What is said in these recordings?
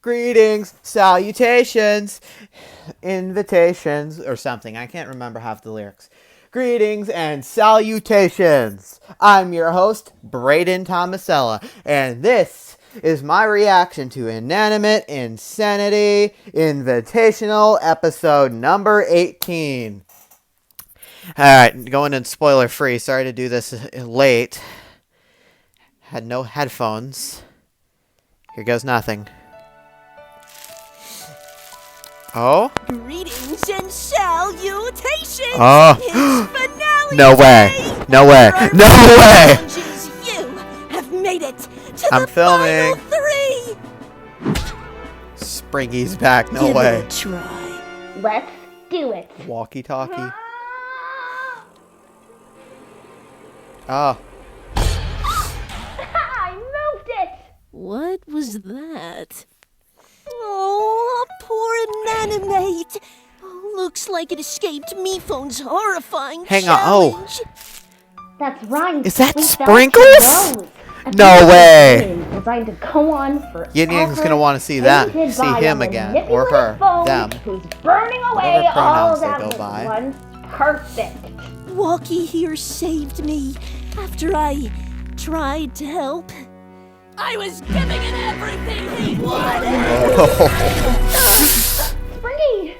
Greetings, salutations, invitations, or something. I can't remember half the lyrics. Greetings and salutations. I'm your host, Braden Tomasella, and this is my reaction to Inanimate Insanity Invitational episode number 18. Alright, going in spoiler free. Sorry to do this late. Had no headphones. Here goes nothing. Oh? Greetings and salutations! Oh! It's finale No way! day! No way! No way! Challenges, you have made it to I'm the filming. final 3! Springy's back, no Give way. it a try. Let's do it. Walkie-talkie. Oh. I moved it. What was that? Oh, poor Inanimate. Oh, looks like it escaped MePhone's horrifying Hang on, oh. challenge. That's right. Is that We felt Sprinkles? those. A No beautiful way. game designed to go on forever. Yin Yang's gonna want to see that. Painted See by him a again. Or her. manipulative phone Them. Who's burning away Whatever all pronouns they that go was by. once perfect. Walkie here saved me after I tried to help. I was giving it everything he wanted. Springy.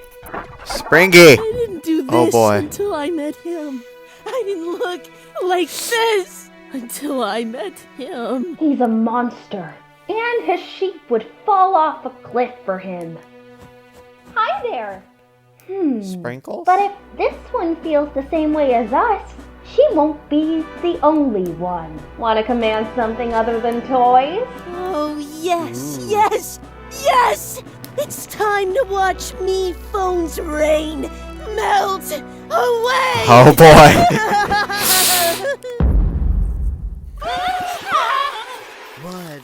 Springy! I didn't do this Oh, boy. until I met him. I didn't look like this until I met him. He's a monster. And his sheep would fall off a cliff for him. Hi there. Sprinkles? But if this one feels the same way as us, she won't be the only one. Want to command something other than toys? Oh, yes, yes, yes! It's time to watch MePhone's reign melt away! Oh boy!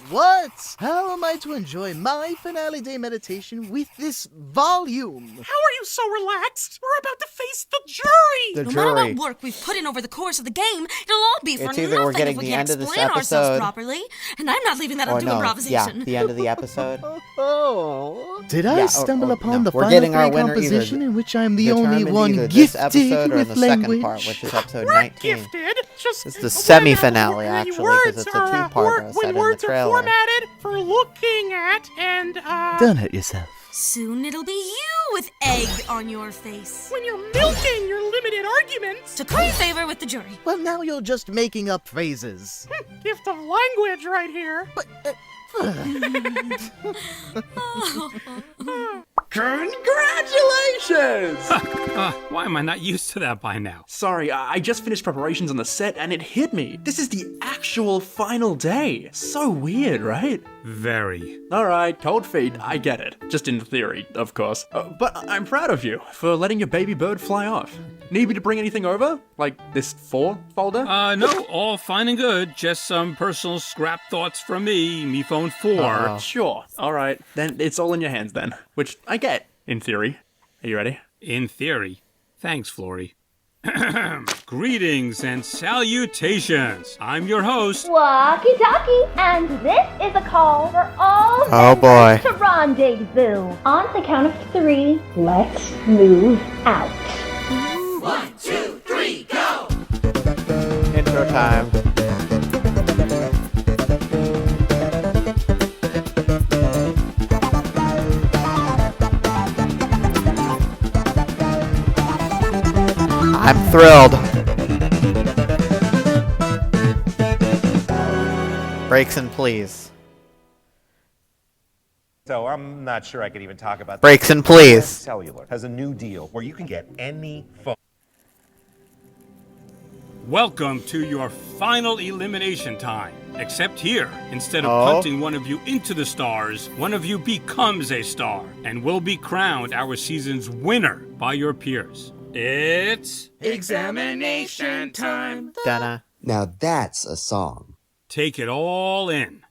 What? How am I to enjoy my finale day meditation with this volume? How are you so relaxed? We're about to face the jury! The No matter jury. what work we've put in over the course of the game, it'll all be for It's either we're nothing getting if we the can't end of this explain ourselves episode- properly. And I'm not leaving that Or up to no, yeah, improvisation. the end of the episode. Oh. Did Yeah, I or- stumble or upon no, the we're final getting our three winner either composition in which I'm the only Determined one either this gifted episode or in with the second language? part, which is episode We're 19. gifted. Just This is the when, semi-finale, when actually, 'cause words it's a are, two-parter, as said when in the words are trailer. formatted for looking at and Don't hurt yourself. Soon it'll be you with egg on your face. when you're milking your limited arguments. To curry favor with the jury. Well, now you're just making up phrases. Gift of language right here. Congratulations! Why am I not used to that by now? Sorry, I just finished preparations on the set and it hit me. This is the actual final day. So weird, right? Very. Alright, cold feet, I get it. Just in theory, of course. But I'm proud of you for letting your baby bird fly off. Need me to bring anything over? Like this 4 folder? No, all fine and good. Just some personal scrap thoughts from me phone 4. Uh-oh. Sure. Alright, then it's all in your hands then. Which I get, in theory. Are you ready? In theory. Thanks, Flory. Greetings and salutations. I'm your host. Walkie talkie, and this is a call for all Oh, boy. to rendezvous. On the count of 3, let's move out. Intro time. I'm thrilled. Breakson, please. So I'm not sure I can even talk about Breakson, please. Cellular has a new deal where you can get any phone. Welcome to your final elimination time. Except here, instead of Oh. punting one of you into the stars, one of you becomes a star and will be crowned our season's winner by your peers. It's examination time. Donna. Now that's a song. Take it all in.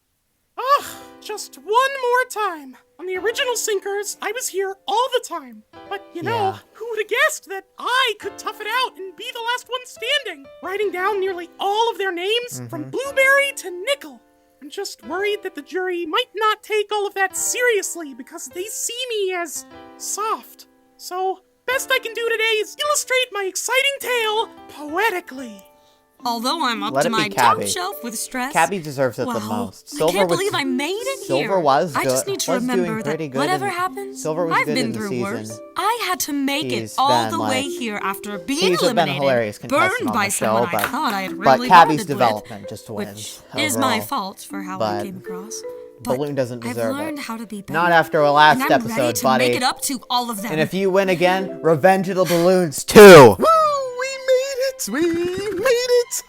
Ugh, just one more time. On the original Sinkers, I was here all the time. But, you know, Yeah. who would have guessed that I could tough it out and be the last one standing? Writing down nearly all of their names, from Blueberry to Nickel. I'm just worried that the jury might not take all of that seriously because they see me as soft. So, best I can do today is illustrate my exciting tale poetically. Although I'm up Let to it be my Cabby. top shelf with stress. Cabby deserves it the Wow, most. I can't believe I made it here. Silver was I just good- need to was doing remember that pretty good whatever in- happens, Silver was I've good been in the through season. worse. I had to make He's it all been, the way like- here after being He's been a eliminated, hilarious contestant burned on by the someone show, I thought I had but really Cabby's bonded development with, just which wins is my overall. fault for how But I came across. But Balloon doesn't deserve I've learned it. how to be better. Not after our last and I'm ready episode, to buddy. make it up to all of them. And if you win again, Revenge of the Balloons 2. Woo! We made it! We made it!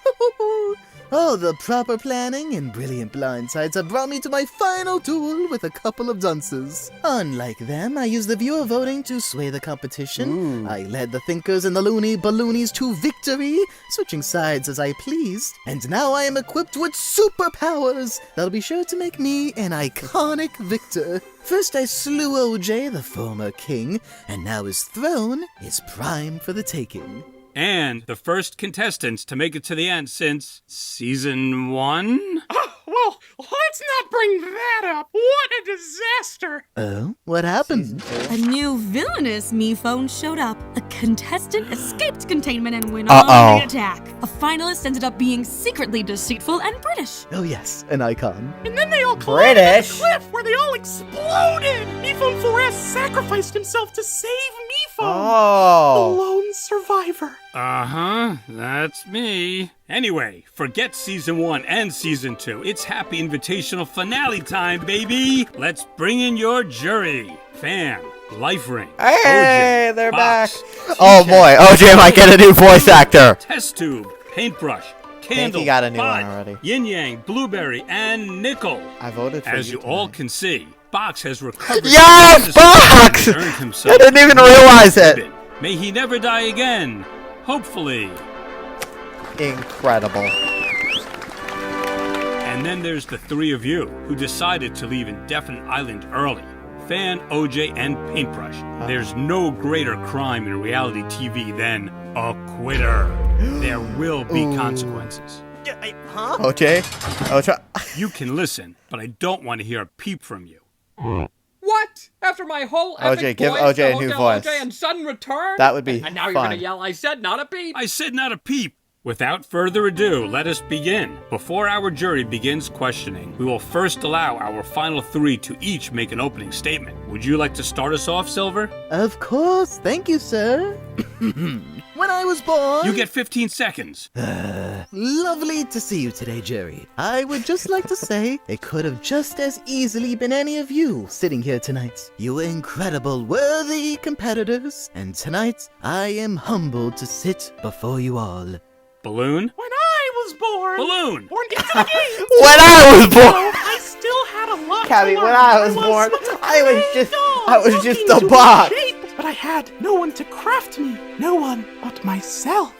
Oh, the proper planning and brilliant blindsides have brought me to my final duel with a couple of dunces. Unlike them, I used the viewer voting to sway the competition. I led the thinkers and the loony balloonies to victory, switching sides as I pleased. And now I am equipped with superpowers that'll be sure to make me an iconic victor. First I slew OJ, the former king, and now his throne is prime for the taking. And the first contestants to make it to the end since season 1? Oh, well, let's not bring that up. What a disaster. Oh? What happened? A new villainous me phone showed up. A contestant escaped containment and went on the attack. A finalist ended up being secretly deceitful and British. Oh yes, an icon. And then they all collided at British? the cliff where they all exploded. MePhone 4S sacrificed himself to save MePhone. The Oh. lone survivor. Uh-huh, that's me. Anyway, forget season 1 and season 2. It's happy invitational finale time, baby. Let's bring in your jury. Fan, Life Ring, Hey, OJ, they're Box, back. Oh boy, OJ might get a new voice actor. Test Tube, Paintbrush, he Candle, got a new Bud, one already. Yin Yang, Blueberry, and Nickel. I voted for As you all tonight. can see, Box has recovered. Yes, Box! and earned himself I didn't even realize it. ribbon. May he never die again. Hopefully. Incredible. And then there's the three of you who decided to leave Indefinite Island early. Fan, OJ, and Paintbrush. There's no greater crime in reality TV than a quitter. There will be consequences. OJ? OJ? You can listen, but I don't want to hear a peep from you. What? After my whole OJ, epic give voice OJ to a new Hotel voice. OJ and sudden return? That would be And now you're fun. gonna yell, I said not a peep. I said not a peep. Without further ado, let us begin. Before our jury begins questioning, we will first allow our final three to each make an opening statement. Would you like to start us off, Silver? Of course, thank you, sir. When I was born... You get 15 seconds. Lovely to see you today, Jerry. I would just like to say it could have just as easily been any of you sitting here tonight. You were incredible, worthy competitors, and tonight I am humbled to sit before you all. Balloon? When I was born. Balloon! Born into the game. When I was born! I still had a lot Cabby, to when learn. I was born, I was just a box. But I had no one to craft me. No one but myself.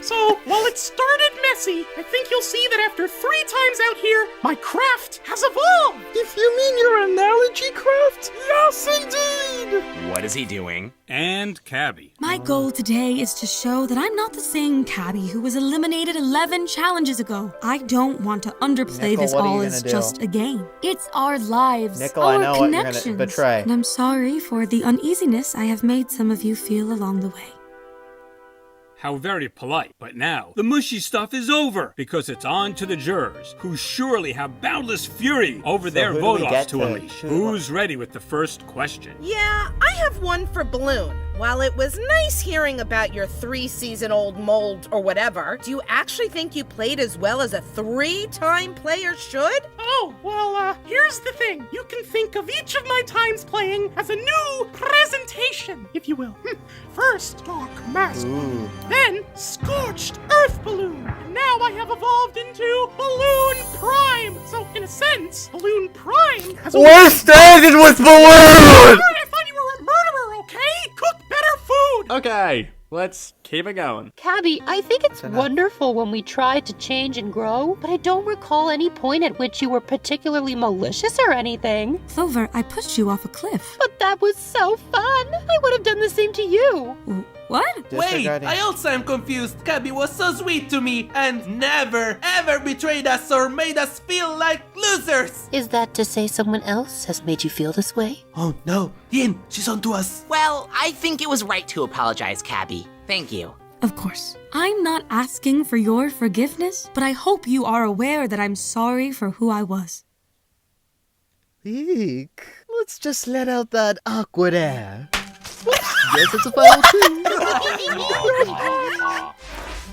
So, while it started messy, I think you'll see that after 3 times out here, my craft has evolved! If you mean your analogy craft, yes indeed! What is he doing? And Cabby. My goal today is to show that I'm not the same Cabby who was eliminated 11 challenges ago. I don't want to underplay Nickel, this what are all you as gonna do? just a game. It's our lives, Nickel, our I know what you're gonna connections. betray. And I'm sorry for the uneasiness I have made some of you feel along the way. How very polite. But now, the mushy stuff is over, because it's on to the jurors, who surely have boundless fury over So their who do we vote-offs get to to unleash. choose? Who's ready with the first question? Yeah, I have one for Balloon. While it was nice hearing about your 3-season-old mold or whatever, do you actually think you played as well as a 3-time player should? Oh, well, here's the thing. You can think of each of my times playing as a new presentation, if you will. First, Dark Mask. Ooh. Then, Scorched Earth Balloon. And now I have evolved into Balloon Prime. So, in a sense, Balloon Prime has We're standing with Balloon! I thought you were a murderer, okay? Cook better food! Okay, let's keep it going. Cabby, I think it's wonderful when we try to change and grow, but I don't recall any point at which you were particularly malicious or anything. Clover, I pushed you off a cliff. But that was so fun! I would have done the same to you! What? Wait, I also am confused. Cabby was so sweet to me and never, ever betrayed us or made us feel like losers. Is that to say someone else has made you feel this way? Oh no, Yin, she's on to us. Well, I think it was right to apologize, Cabby. Thank you. Of course. I'm not asking for your forgiveness, but I hope you are aware that I'm sorry for who I was. Eek. Let's just let out that awkward air. Guess it's a final two.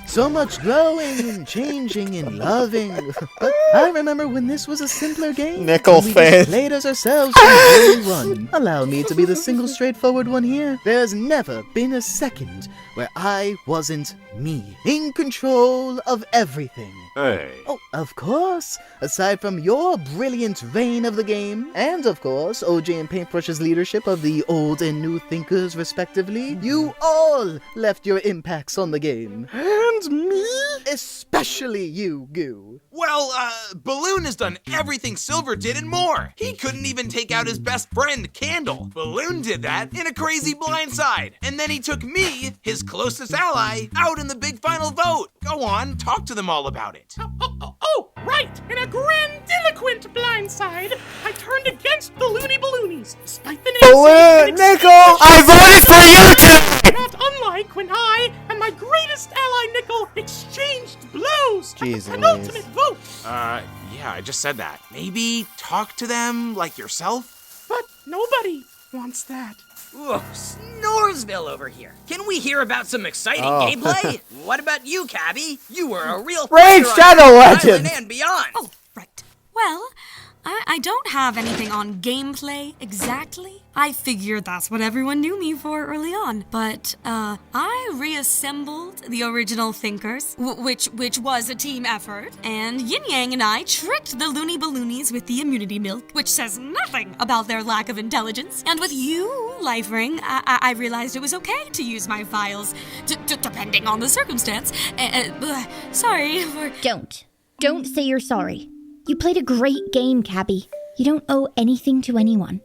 So much growing and changing and loving. But I remember when this was a simpler game. Nickel we face. just played as ourselves from day one. Allow me to be the single straightforward one here. There's never been a second where I wasn't me. In control of everything. Hey. Oh, of course. Aside from your brilliant reign of the game, and of course, OJ and Paintbrush's leadership of the old and new thinkers, respectively, you all left your impacts on the game. And me? Especially you, Goo. Well, Balloon has done everything Silver did and more. He couldn't even take out his best friend, Candle. Balloon did that in a crazy blindside. And then he took me, his closest ally, out in the big final vote. Go on, talk to them all about it. Oh, right! In a grandiloquent blindside, I turned against the Looney Balloonies, despite the Balloon, Nickel, I voted for you today! Not unlike when I and my greatest ally, Nickel, exchanged blows at the penultimate vote. Yeah, I just said that. Maybe talk to them like yourself? But nobody wants that. Whoa, Snoresville over here. Can we hear about some exciting Oh. gameplay? What about you, Cabby? You were a real Raid fighter on Shadow Island Legends! and beyond. Oh, right. Well, I don't have anything on gameplay exactly. I figured that's what everyone knew me for early on. But, I reassembled the original Thinkers, which was a team effort, and Yin Yang and I tricked the Looney Balloonies with the immunity milk, which says nothing about their lack of intelligence. And with you, Lifering, I realized it was okay to use my files, depending on the circumstance. Sorry for... Don't say you're sorry. You played a great game, Cabby. You don't owe anything to anyone.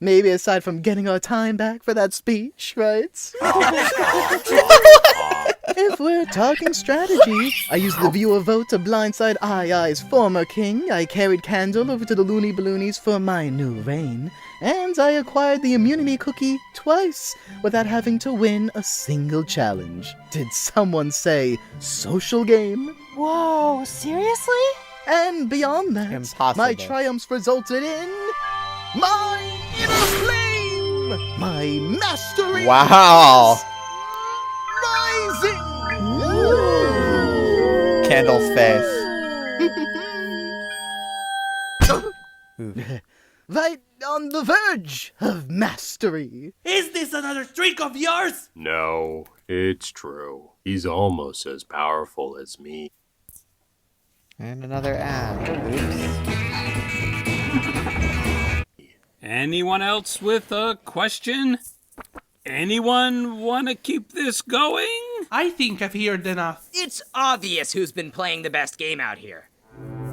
Maybe aside from getting our time back for that speech, right? If we're talking strategy, I used the viewer vote to blindside I's former king, I carried Candle over to the Looney Balloonies for my new reign, and I acquired the immunity cookie twice without having to win a single challenge. Did someone say social game? Whoa, seriously? And beyond that, Impossible. my triumphs resulted in my inner flame! My mastery! Wow. Rising! Candle's face. Right on the verge of mastery. Is this another streak of yours? No, it's true. He's almost as powerful as me. And another ad. Oops. Anyone else with a question? Anyone want to keep this going? I think I've heard enough. It's obvious who's been playing the best game out here.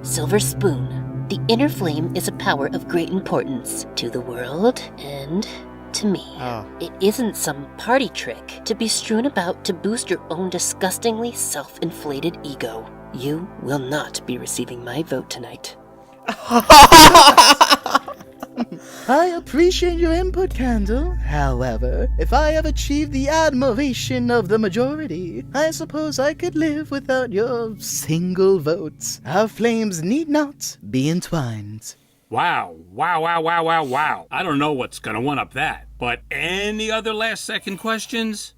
Silver Spoon, the inner flame is a power of great importance to the world and to me. Oh. It isn't some party trick to be strewn about to boost your own disgustingly self-inflated ego. You will not be receiving my vote tonight. I appreciate your input, Candle. However, if I have achieved the admiration of the majority, I suppose I could live without your single vote. Our flames need not be entwined. Wow. I don't know what's gonna one-up that, but any other last-second questions?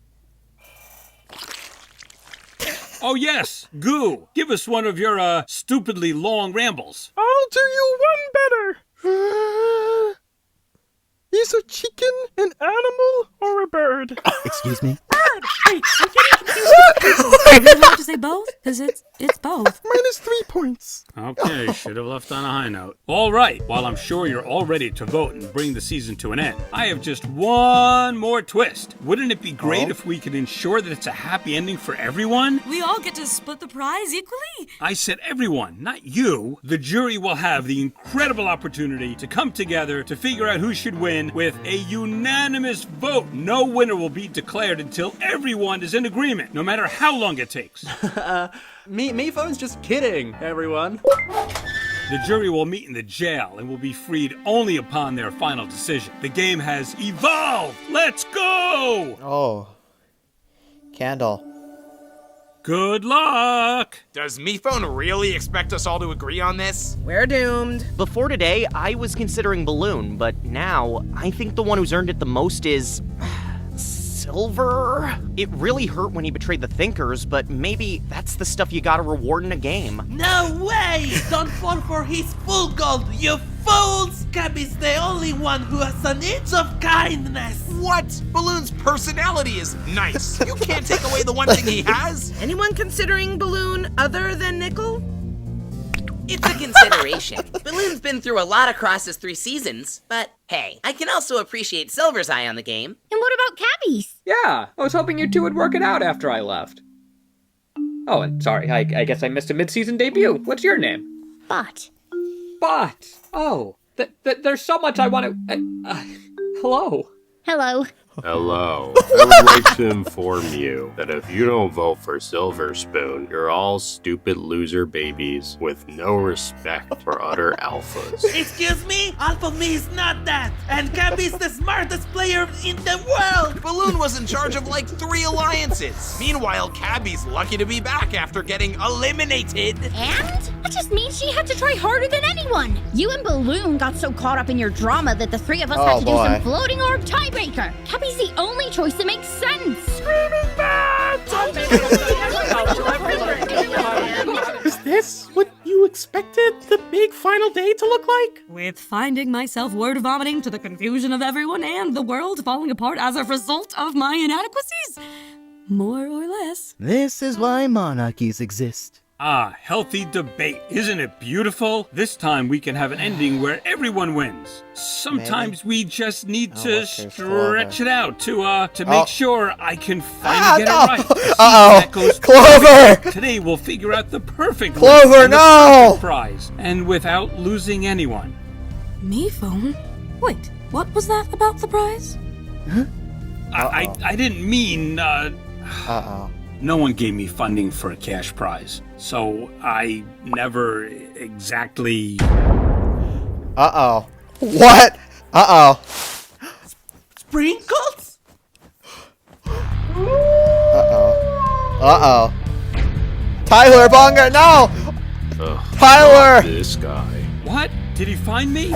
Oh yes, Goo, give us one of your, stupidly long rambles. I'll do you one better. Is a chicken an animal or a bird? Excuse me? Bird! Wait, I'm getting confused. Are you allowed to say both? Because it's both. Minus 3 points. Okay, should have left on a high note. All right, while I'm sure you're all ready to vote and bring the season to an end, I have just one more twist. Wouldn't it be great if we could ensure that it's a happy ending for everyone? We all get to split the prize equally? I said everyone, not you. The jury will have the incredible opportunity to come together to figure out who should win With a unanimous vote, no winner will be declared until everyone is in agreement, no matter how long it takes. Me phone's just kidding, everyone. The jury will meet in the jail and will be freed only upon their final decision. The game has evolved! Let's go! Oh. Candle. Good luck! Does MePhone really expect us all to agree on this? We're doomed. Before today, I was considering Balloon, but now I think the one who's earned it the most is Silver. It really hurt when he betrayed the Thinkers, but maybe that's the stuff you gotta reward in a game. No way! Don't fall for his full gold, you fools! Cabby's the only one who has an inch of kindness. What? Balloon's personality is nice. You can't take away the one thing he has. Anyone considering Balloon other than Nickel? It's a consideration. Balloon's been through a lot across his 3 seasons, but hey, I can also appreciate Silver's eye on the game. And what about Cabby's? Yeah, I was hoping you two would work it out after I left. Oh, and sorry, I guess I missed a mid-season debut. What's your name? Bot. Bot. Oh, there's so much I want to... hello. Hello. Hello. I would like to inform you that if you don't vote for Silver Spoon, you're all stupid loser babies with no respect for other alphas. Excuse me? Alpha me is not that. And Cabby's the smartest player in the world. Balloon was in charge of like 3 alliances. Meanwhile, Cabby's lucky to be back after getting eliminated. And? That just means she had to try harder than anyone. You and Balloon got so caught up in your drama that the 3 of us had to do some floating orb tiebreaker. Cabby's the only choice that makes sense. Screaming Is this what you expected the big final day to look like? With finding myself word vomiting to the confusion of everyone and the world falling apart as a result of my inadequacies? More or less. This is why monarchies exist. Ah, healthy debate. Isn't it beautiful? This time we can have an ending where everyone wins. Sometimes we just need to stretch it out to make sure I can finally get it right. Clover! Today we'll figure out the perfect Clover, and the no! perfect prize, and without losing anyone. Me phone? Wait, what was that about the prize? Huh? I didn't mean, No one gave me funding for a cash prize, so I never exactly... Uh-oh. What? Uh-oh. Sprinkles? Uh-oh. Uh-oh. Tyler Bonga, no! Ugh, Tyler! not this guy. What? Did he find me?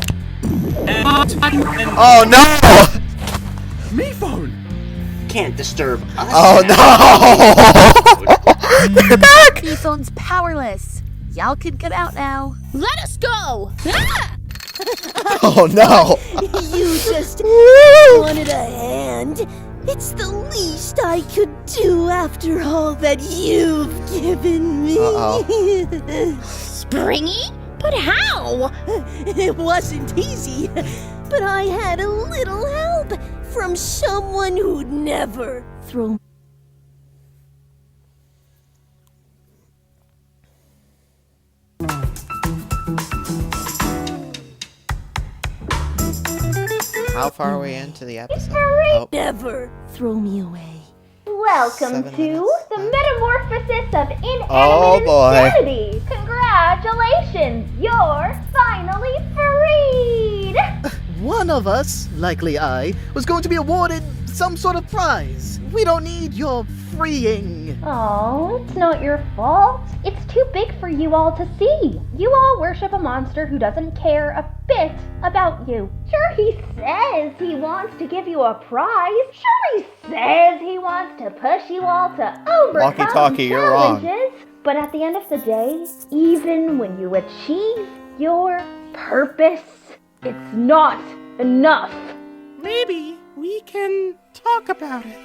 Oh, no! Me phone! Can't disturb us. Oh, no! They're back! Me-phone's powerless. Y'all can get out now. Let us go! Ah! Oh, no! You just wanted a hand. It's the least I could do after all that you've given me. Springy? But how? It wasn't easy, but I had a little help from someone who'd never throw. How far are we into the episode? Never throw me away. Welcome to the Metamorphosis of Inanimate Oh, boy. Insanity. Congratulations, you're finally freed. One of us, likely I, was going to be awarded some sort of prize. We don't need your freeing. Oh, it's not your fault. It's too big for you all to see. You all worship a monster who doesn't care a bit about you. Sure, he says he wants to give you a prize. Sure, he says he wants to push you all to overcome Walkie-talkie, you're wrong. challenges. But at the end of the day, even when you achieve your purpose, it's not enough. Maybe we can talk about it.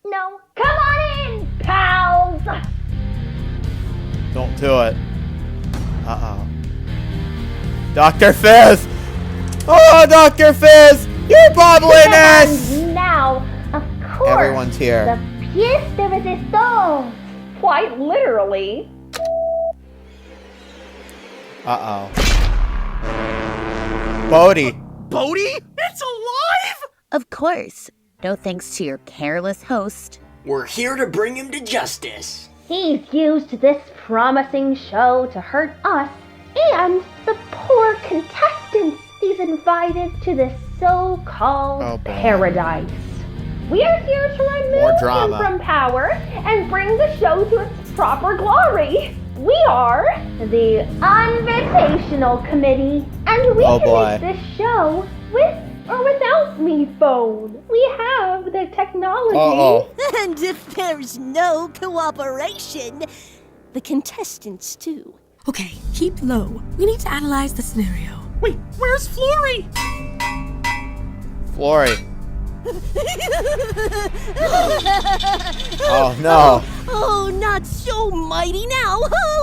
No. Come on in, pals! Don't do it. Uh-oh. Dr. Fizz! Oh, Dr. Fizz! You're bubbliness! And now, of course, Everyone's here. the pièce de résistance. Quite literally. Uh-oh. Bodhi. Bodhi? It's alive? Of course. No thanks to your careless host. We're here to bring him to justice. He's used this promising show to hurt us and the poor contestants he's invited to this so-called paradise. We're here to remove him from power and bring the show to its proper glory. We are the Invitational Committee, and we can make this show with or without me phone. We have the technology. And if there's no cooperation, the contestants too. Okay, keep low. We need to analyze the scenario. Wait, where's Flory? Flory. Oh no. Oh, not so mighty now,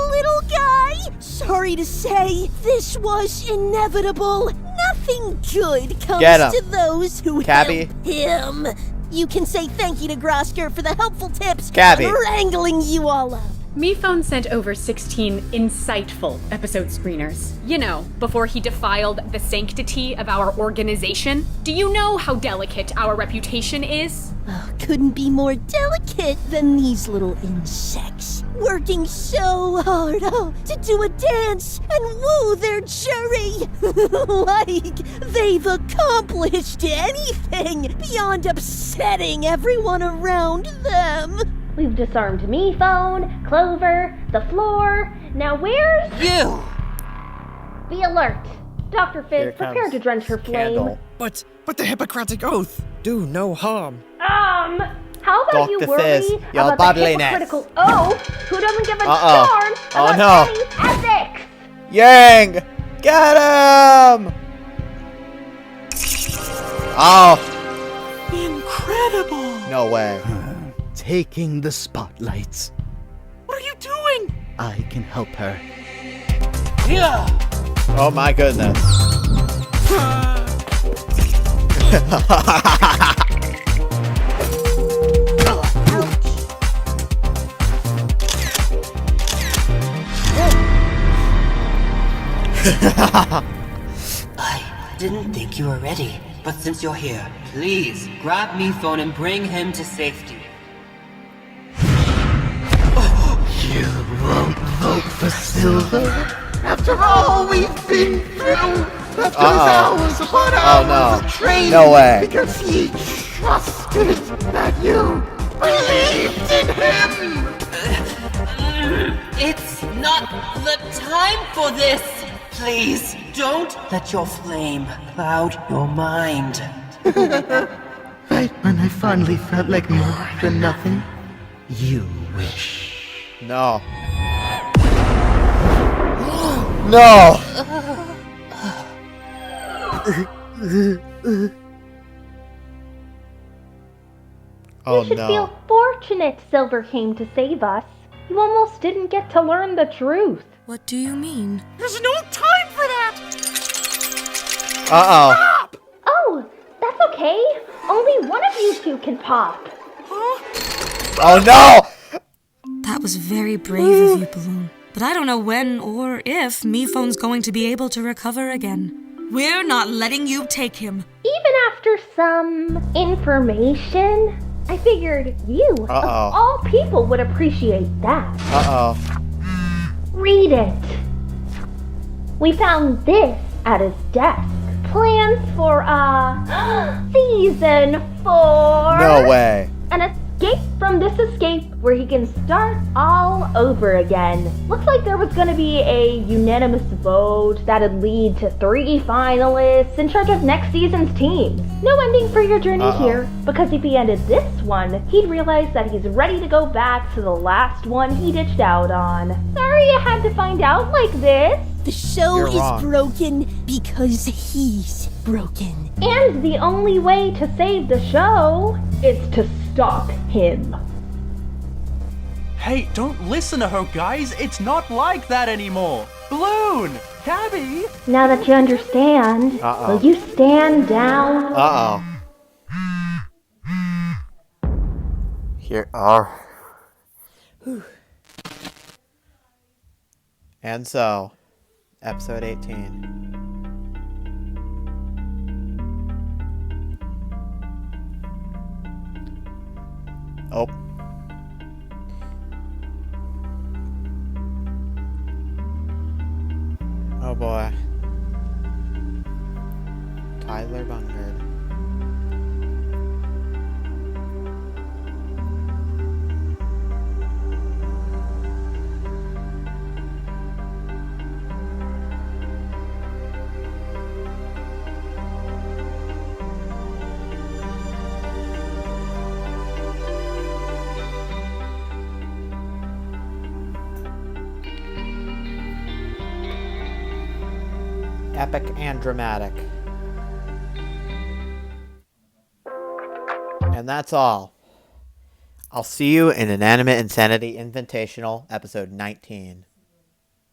little guy. Sorry to say, this was inevitable. Nothing good comes to those who help him. You can say thank you to Grosker for the helpful tips on wrangling you all up. MePhone sent over 16 insightful episode screeners. You know, before he defiled the sanctity of our organization. Do you know how delicate our reputation is? Oh, couldn't be more delicate than these little insects. Working so hard to do a dance and woo their jury. Like they've accomplished anything beyond upsetting everyone around them. We've disarmed me phone, Clover, the floor. Now where's you? Be alert. Dr. Fizz, prepare to drench her flame. But the Hippocratic Oath. Do no harm. How about Dr. you worry Fizz, your about the bubbliness. hypocritical oath who doesn't give a darn about any ethics? Yang! Get him! Oh. Incredible. No way. Taking the spotlights. What are you doing? I can help her. Yeah. Oh my goodness. I didn't think you were ready, but since you're here, please grab MePhone and bring him to safety. You won't vote for Silver? After all we've been through, after hours upon hours of training, No way. because he trusted that you believed in him. It's not the time for this! Please, don't let your flame cloud your mind. Right when I finally felt like more than nothing, you wish. No. No! Oh You should no. feel fortunate Silver came to save us. You almost didn't get to learn the truth. What do you mean? There's no time for that! Uh-oh. Oh, that's okay. Only one of you two can pop. Oh no! That was very brave of you, Balloon. But I don't know when or if MePhone's going to be able to recover again. We're not letting you take him. Even after some information, I figured you, of all people, would appreciate that. Uh-oh. Read it. We found this at his desk. Plans for, Season 4. No way. An escape from this escape where he can start all over again. Looks like there was gonna be a unanimous vote that'd lead to 3 finalists in charge of next season's team. No ending for your journey here, because if he ended this one, he'd realize that he's ready to go back to the last one he ditched out on. Sorry you had to find out like this. The show You're is wrong. broken because he's broken. And the only way to save the show is to stop him. Hey, don't listen to her, guys. It's not like that anymore. Balloon! Cabby! Now that you understand, will you stand down? Uh-oh. Here are... And so, episode 18. Oh. Oh boy. Tyler Bungard. Epic and dramatic. And that's all. I'll see you in Inanimate Insanity Invitational, episode 19.